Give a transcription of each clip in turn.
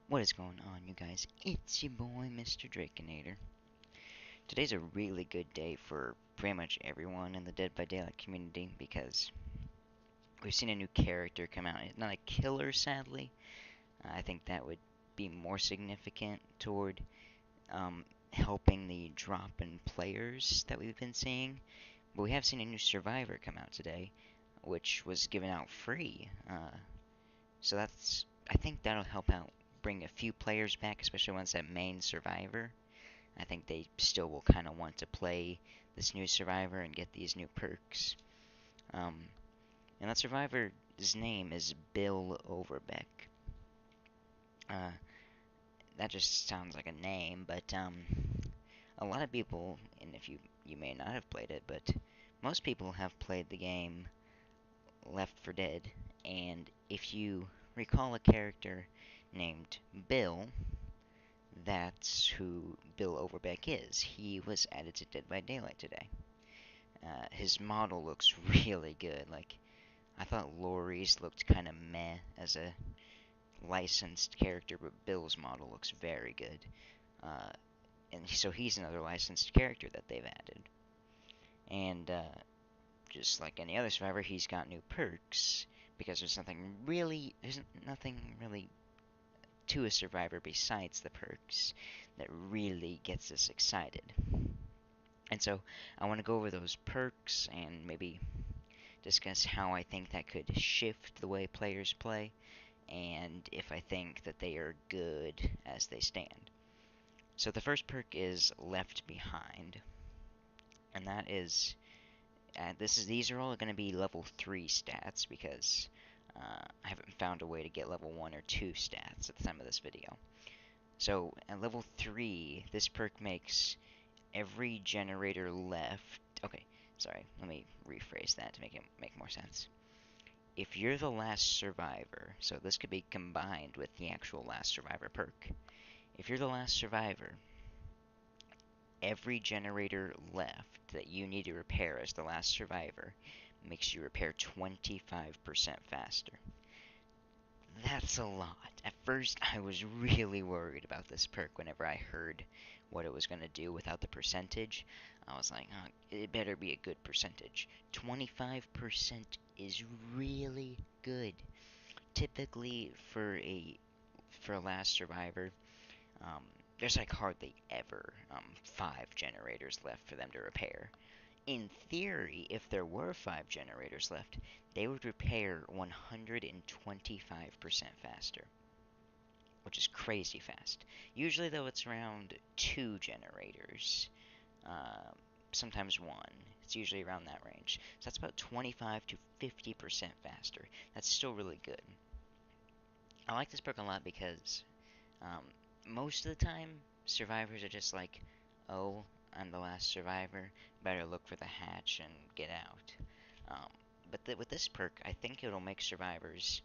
What is going on, you guys? It's your boy, Mr. Drakinator. Today's a really good day for pretty much everyone in the Dead by Daylight community because we've seen a new character come out. It's not a killer, sadly. I think that would be more significant toward helping the drop in players that we've been seeing. But we have seen a new survivor come out today, which was given out free. So I think that'll help out bring a few players back, especially ones that main survivor. I think they still will kind of want to play this new survivor and get these new perks. And that survivor's name is Bill Overbeck. That just sounds like a name, but a lot of people, and if you may not have played it, but most people have played the game Left 4 Dead, and if you recall a character named Bill, that's who Bill Overbeck is. He was added to Dead by Daylight today. His model looks really good. Like, I thought Laurie's looked kind of meh as a licensed character, but Bill's model looks very good. And so he's another licensed character that they've added. And just like any other survivor, he's got new perks because there's nothing really to a survivor besides the perks that really gets us excited. And so I want to go over those perks and maybe discuss how I think that could shift the way players play and if I think that they are good as they stand. So the first perk is Left Behind, and that is these are all going to be level 3 stats because I haven't found a way to get level 1 or 2 stats at the time of this video. So at level 3, this perk makes every generator left. Okay, sorry, let me rephrase that to make it make more sense. If you're the last survivor, so this could be combined with the actual last survivor perk. If you're the last survivor, every generator left that you need to repair as the last survivor makes you repair 25% faster. That's a lot. At first, I was really worried about this perk whenever I heard what it was going to do without the percentage. I was like, oh, it better be a good percentage. 25% is really good. Typically, for a last survivor, there's like hardly ever 5 generators left for them to repair. In theory, if there were 5 generators left, they would repair 125% faster, which is crazy fast. Usually, though, it's around 2 generators, sometimes 1. It's usually around that range. So that's about 25 to 50% faster. That's still really good. I like this perk a lot because most of the time, survivors are just like, oh, I'm the last survivor, better look for the hatch and get out. But with this perk, I think it'll make survivors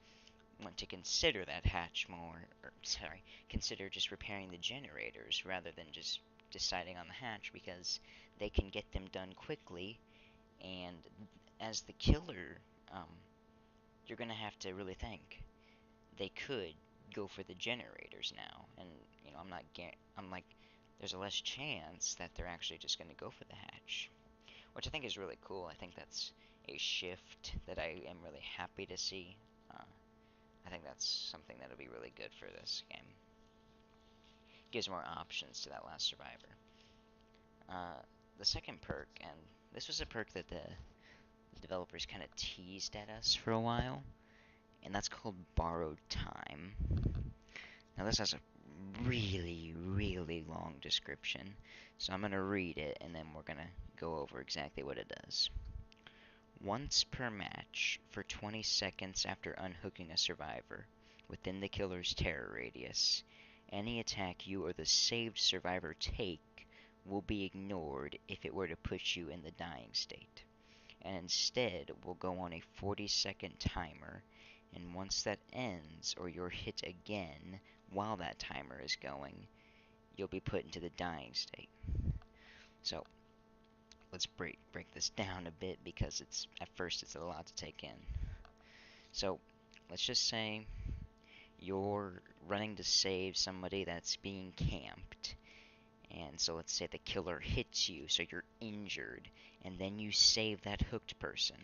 want to consider that hatch more, or sorry, consider just repairing the generators rather than just deciding on the hatch because they can get them done quickly, and as the killer, you're gonna have to really think. They could go for the generators now, and I'm like, there's a less chance that they're actually just going to go for the hatch, which I think is really cool. I think that's a shift that I am really happy to see. I think that's something that'll be really good for this game. Gives more options to that last survivor. The second perk, and this was a perk that the developers kind of teased at us for a while, and that's called Borrowed Time. Now this has a really, really long description, so I'm going to read it and then we're going to go over exactly what it does. Once per match, for 20 seconds after unhooking a survivor within the killer's terror radius, any attack you or the saved survivor take will be ignored if it were to put you in the dying state, and instead will go on a 40-second timer, and once that ends or you're hit again while that timer is going, you'll be put into the dying state. So let's break this down a bit because at first it's a lot to take in. So let's just say you're running to save somebody that's being camped. And so let's say the killer hits you, so you're injured, and then you save that hooked person.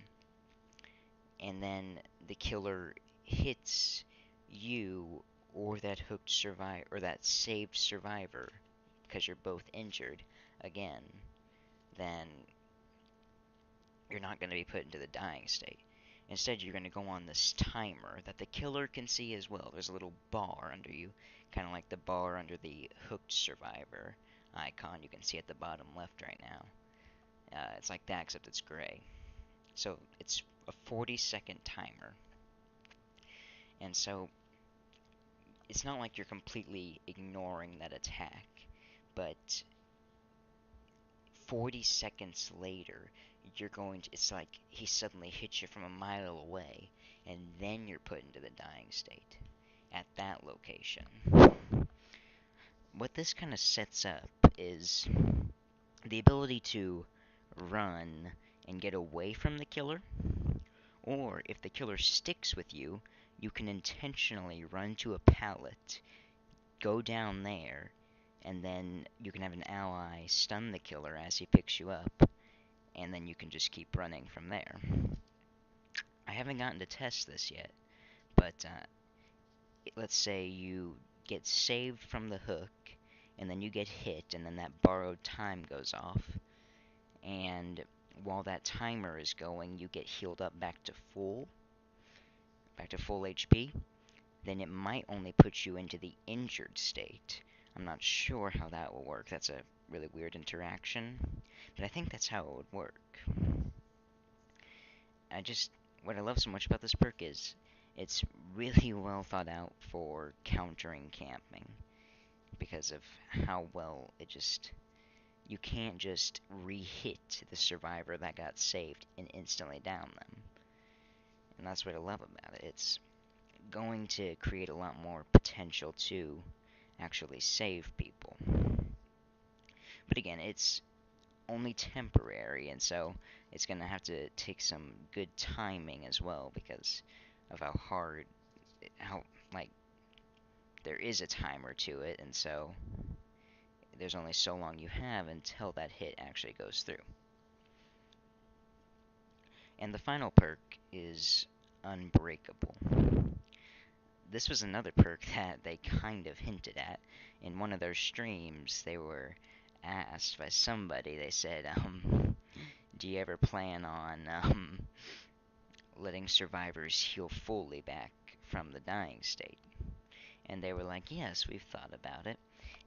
And then the killer hits you or that hooked survivor or that saved survivor because you're both injured again, then you're not going to be put into the dying state. Instead, you're going to go on this timer that the killer can see as well. There's a little bar under you, kind of like the bar under the hooked survivor icon you can see at the bottom left right now. It's like that, except it's gray. So it's a 40-second timer. And so it's not like you're completely ignoring that attack, but 40 seconds later, it's like he suddenly hits you from a mile away, and then you're put into the dying state at that location. What this kind of sets up is the ability to run and get away from the killer, or if the killer sticks with you, you can intentionally run to a pallet, go down there, and then you can have an ally stun the killer as he picks you up, and then you can just keep running from there. I haven't gotten to test this yet, but let's say you get saved from the hook, and then you get hit, and then that borrowed time goes off, and while that timer is going, you get healed up back to full HP, then it might only put you into the injured state. I'm not sure how that will work. That's a really weird interaction, but I think that's how it would work. What I love so much about this perk is it's really well thought out for countering camping, because of how well you can't just re-hit the survivor that got saved and instantly down them. And that's what I love about it. It's going to create a lot more potential to actually save people. But again, it's only temporary, and so it's going to have to take some good timing as well, because of like, there is a timer to it, and so there's only so long you have until that hit actually goes through. And the final perk is Unbreakable. This was another perk that they kind of hinted at. In one of their streams, they were asked by somebody, they said, do you ever plan on letting survivors heal fully back from the dying state? And they were like, yes, we've thought about it.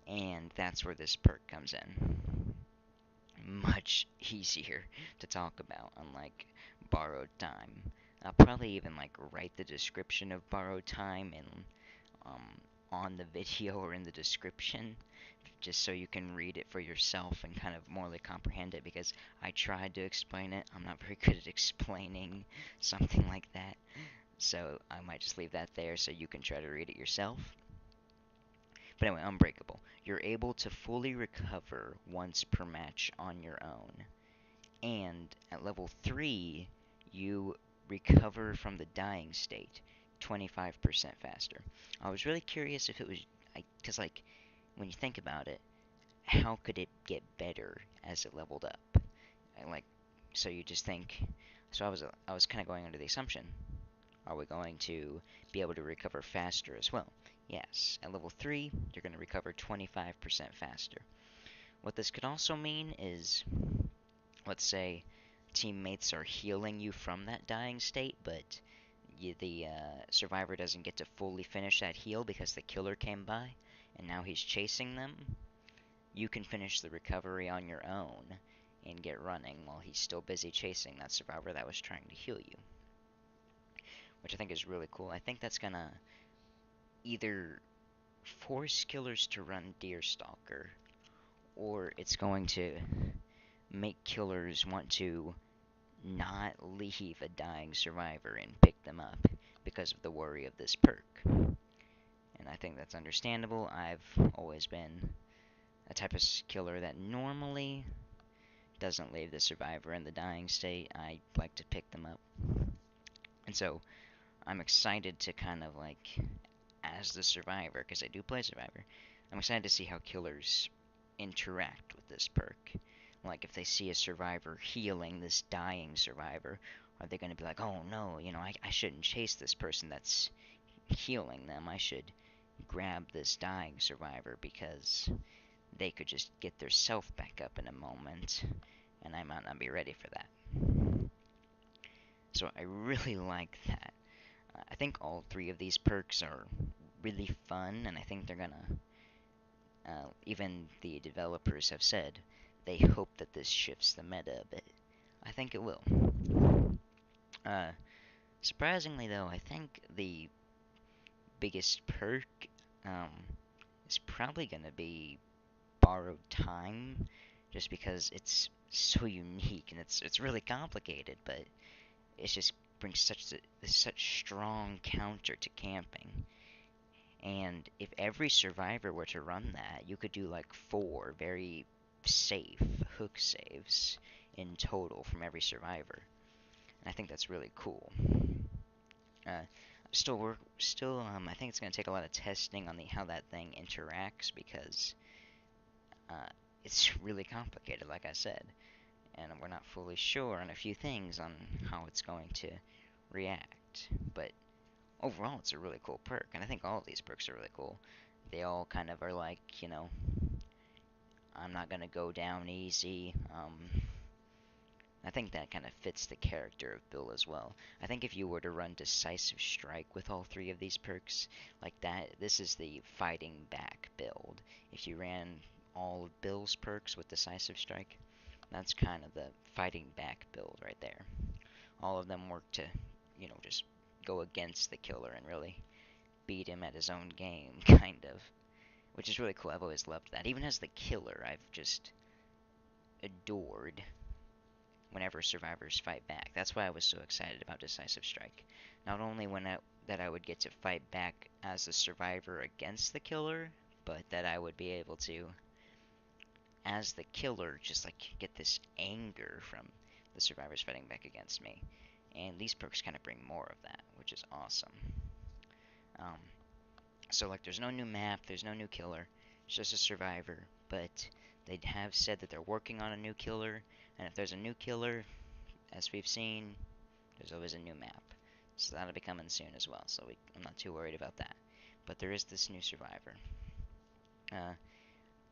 And that's where this perk comes in. Much easier to talk about, unlike borrowed time. I'll probably even write the description of borrowed time on the video or in the description, just so you can read it for yourself and kind of morely comprehend it, because I tried to explain it. I'm not very good at explaining something like that, so I might just leave that there so you can try to read it yourself. But anyway, Unbreakable. You're able to fully recover once per match on your own. And at level 3, you recover from the dying state 25% faster. I was really curious if it was, because when you think about it, how could it get better as it leveled up? So you just think, so I was kind of going under the assumption, are we going to be able to recover faster as well? Yes, at level 3, you're going to recover 25% faster. What this could also mean is, let's say teammates are healing you from that dying state, but the survivor doesn't get to fully finish that heal because the killer came by, and now he's chasing them. You can finish the recovery on your own and get running while he's still busy chasing that survivor that was trying to heal you, which I think is really cool. I think that's gonna either force killers to run Deerstalker, or it's going to make killers want to not leave a dying survivor and pick them up because of the worry of this perk. And I think that's understandable. I've always been a type of killer that normally doesn't leave the survivor in the dying state. I like to pick them up. And so I'm excited to kind of as the survivor, because I do play survivor, I'm excited to see how killers interact with this perk. Like, if they see a survivor healing this dying survivor, are they going to be like, oh no, I shouldn't chase this person that's healing them. I should grab this dying survivor because they could just get their self back up in a moment, and I might not be ready for that. So I really like that. I think all three of these perks are really fun, and I think they're gonna. Even the developers have said they hope that this shifts the meta a bit. I think it will. Uh, Surprisingly, though, I think the biggest perk um, is probably gonna be borrowed time, just because it's so unique and it's really complicated, but it just brings such strong counter to camping. And if every survivor were to run that, you could do like 4 very safe hook saves in total from every survivor. And I think that's really cool. Uh, I think it's gonna take a lot of testing on the how that thing interacts because uh, it's really complicated, like I said, and we're not fully sure on a few things on how it's going to react. But overall, it's a really cool perk, and I think all of these perks are really cool. They all kind of are like, I'm not gonna go down easy. I think that kind of fits the character of Bill as well. I think if you were to run Decisive Strike with all 3 of these perks, like that, this is the fighting back build. If you ran all of Bill's perks with Decisive Strike, that's kind of the fighting back build right there. All of them work to, just go against the killer and really beat him at his own game, kind of. Which is really cool. I've always loved that. Even as the killer, I've just adored whenever survivors fight back. That's why I was so excited about Decisive Strike. Not only that I would get to fight back as a survivor against the killer, but that I would be able to, as the killer, just like get this anger from the survivors fighting back against me. And these perks kind of bring more of that, which is awesome. Um, so like, there's no new map, there's no new killer, it's just a survivor. But they have said that they're working on a new killer, and if there's a new killer, as we've seen, there's always a new map. So that'll be coming soon as well. So I'm not too worried about that. But there is this new survivor.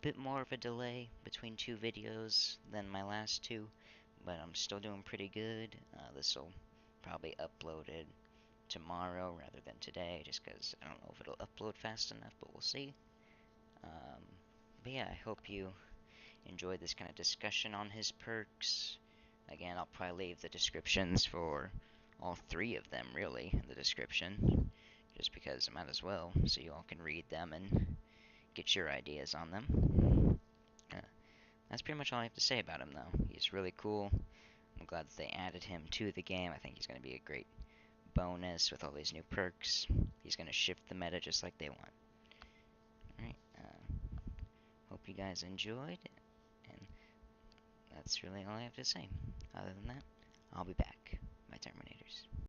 Bit more of a delay between 2 videos than my last 2, but I'm still doing pretty good. This will probably uploaded tomorrow rather than today, just because I don't know if it'll upload fast enough, but we'll see. But yeah, I hope you enjoyed this kind of discussion on his perks. Again, I'll probably leave the descriptions for all 3 of them, really, in the description, just because I might as well, so you all can read them and get your ideas on them. Uh, that's pretty much all I have to say about him, though. He's really cool. I'm glad that they added him to the game. I think he's going to be a great bonus with all these new perks. He's going to shift the meta just like they want. Alright, hope you guys enjoyed, and that's really all I have to say. Other than that, I'll be back. My Terminators.